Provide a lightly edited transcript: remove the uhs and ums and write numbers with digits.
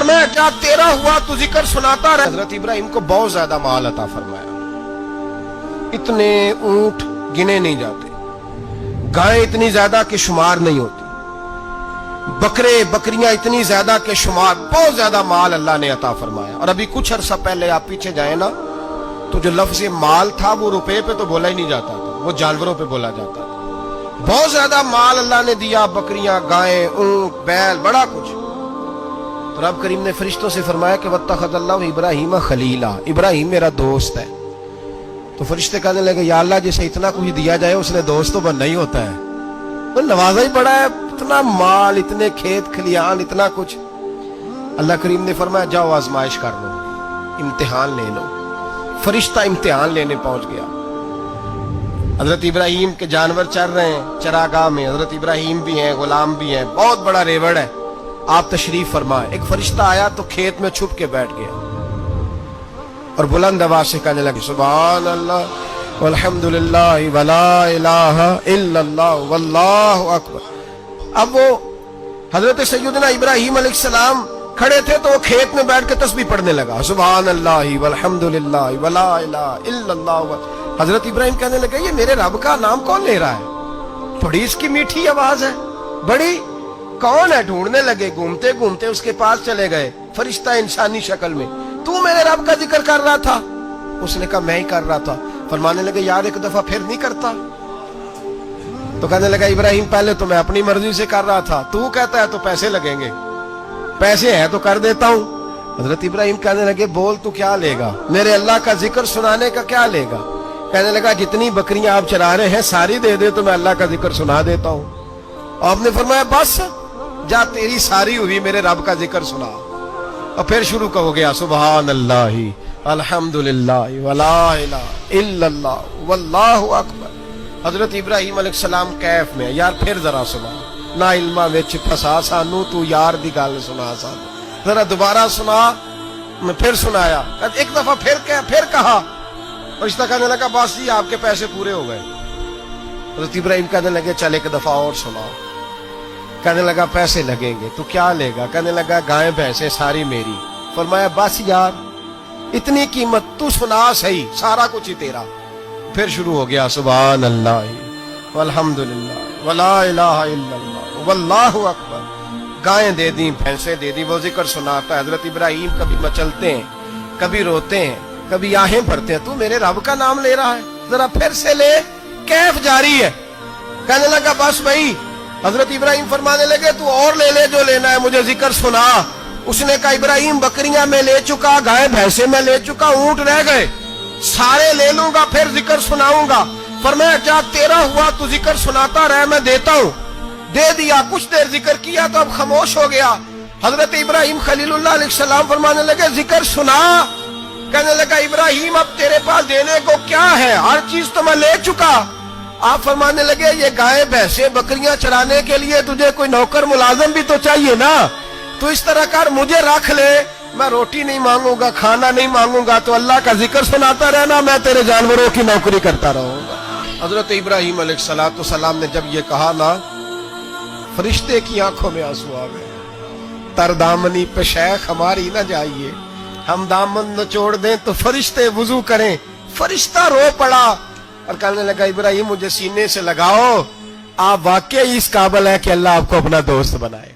फरमाया क्या तेरा हुआ तू जिक्र सुनाता रहे। हजरत इब्राहिम को बहुत ज्यादा माल अता फरमाया, इतने ऊंट गिने नहीं जाते, गायें इतनी ज्यादा कि शुमार नहीं होती, बकरे बकरियां इतनी ज्यादा के शुमार, बहुत ज्यादा माल अल्लाह ने अता फरमाया। और अभी कुछ अरसा पहले आप पीछे जाए ना तो जो लफ्ज माल था वो रुपए पे तो बोला ही नहीं जाता था, वो जानवरों पे बोला जाता था। बहुत ज्यादा माल अल्लाह ने दिया, बकरियां गायें ऊंट बैल बड़ा कुछ। तो रब करीम ने फरिश्तों से फरमाया कि वत्तखज़ल्लाहु इब्राहीम खलीला, इब्राहिम मेरा दोस्त है। तो फरिश्ते कहने लगे या अल्लाह जिसे इतना कुछ दिया जाए उसने दोस्त तो बनना ही होता है, वो नवाजा ही बड़ा है, इतना माल इतने खेत खलियान इतना कुछ। अल्लाह करीम ने फरमाया जाओ आजमाइश कर लो, इम्तिहान ले लो। फरिश्ता इम्तिहान लेने पहुंच गया। हजरत इब्राहिम के जानवर चर रहे हैं चरागाह में, हजरत इब्राहिम भी हैं गुलाम भी हैं, बहुत बड़ा रेवड़ है। आप तशरीफ फरमाए। एक फरिश्ता आया तो खेत में छुप के बैठ गया और बुलंद आवाज से कहने लगे सुभान अल्लाह वल्हम्दुलिल्लाह वला इलाहा इल्लल्लाह वल्लाहु अकबर। अब वो हजरत सैयदना इब्राहिम अलैहिस्सलाम खड़े थे तो वो खेत में बैठ के तस्बीह पढ़ने लगा, सुभान अल्लाह वल्हम्दुलिल्लाह वला इलाहा इल्लल्लाह। हजरत इब्राहिम कहने लगे ये मेरे रब का नाम कौन ले रहा है, बड़ी इसकी मीठी आवाज है, बड़ी कौन है। ढूंढने लगे, घूमते घूमते उसके पास चले गए, फरिश्ता इंसानी शक्ल में, तू मेरे रब का जिक्र कर रहा था। उसने कहा मैं ही कर रहा था। फरमाने लगे यार एक दफा फिर नहीं करता। तो कहने लगा इब्राहिम पहले तो मैं अपनी मर्जी से कर रहा था, तू कहता है तो पैसे लगेंगे, पैसे है तो कर देता हूं। हजरत इब्राहिम कहने लगे बोल तू क्या लेगा, मेरे अल्लाह का जिक्र सुनाने का क्या लेगा। कहने लगा जितनी बकरियां आप चरा रहे हैं सारी दे दे तो मैं अल्लाह का जिक्र सुना देता हूं। आपने फरमाया बस जा तेरी सारी हुई, मेरे रब का जिक्र सुना। और फिर शुरू हो गया सुभान अल्लाह अल्हम्दुलिल्लाह वला इलाहा इल्लल्लाह वल्लाहु अकबर। हजरत इब्राहिम अलैहिस्सलाम कैफ में यार फिर जरा सुना, ना इल्मा विच फसा सानू तू यार दी गल सुना सानू, जरा दोबारा सुना। मैं फिर सुनाया, एक दफा फिर कहा। फरिश्ता कहने लगा बस जी आपके पैसे पूरे हो गए। हजरत इब्राहिम कहने लगे चल एक दफा और सुनाओ। कहने लगा पैसे लगेंगे, तो क्या लेगा। कहने लगा गाय भैंसे सारी मेरी। फरमाया बस यार इतनी कीमत, तू सुना सही, सारा कुछ ही तेरा। फिर शुरू हो गया सुभान अल्लाह वल्हम्दुलिल्लाह वला इलाहा इल्लल्लाह वल्लाहु अकबर। गायें दे दी, भैंसे दे दी, वो जिक्र सुनाता। हजरत इब्राहिम कभी मचलते हैं, कभी रोते हैं, कभी आहें भरते हैं, तू मेरे रब का नाम ले रहा है, जरा फिर से ले। कैफ जारी है। कहने लगा बस भाई। हजरत इब्राहिम फरमाने लगे तू और ले ले जो लेना है, मुझे जिक्र सुना। उसने कहा इब्राहिम बकरियां मैं ले चुका, गाय भैंसे मैं ले चुका, ऊंट रह गए, सारे ले लूंगा फिर जिक्र सुनाऊंगा। फरमाया क्या तेरा हुआ तू जिक्र सुनाता रहे, मैं देता हूं। दे दिया, कुछ देर जिक्र किया तो अब खामोश हो गया। हजरत इब्राहिम खलीलुल्लाह अलैहिस्सलाम फरमाने लगे जिक्र सुना। कहने लगा इब्राहिम अब तेरे पास देने को क्या है, हर चीज तो मैं ले चुका। आप फरमाने लगे ये गाय भैंसे बकरियां चराने के लिए तुझे कोई नौकर मुलाजिम भी तो चाहिए ना, तो इस तरह कर मुझे रख ले, मैं रोटी नहीं मांगूंगा, खाना नहीं मांगूंगा, तो अल्लाह का जिक्र सुनाता रहना, मैं तेरे जानवरों की नौकरी करता रहूंगा। हजरत इब्राहिम अलैहिस्सलाम ने जब ये कहा ना, फरिश्ते की आंखों में आंसू आ गए। तरदामनी पे शेख हमारी ना जाइए, हम दामन निचोड़ दें तो फरिश्ते वुजू करें। फरिश्ता रो पड़ा और कहने लगा इब्राहिम मुझे सीने से लगाओ, आप वाकई इस काबिल है कि अल्लाह आपको अपना दोस्त बनाए।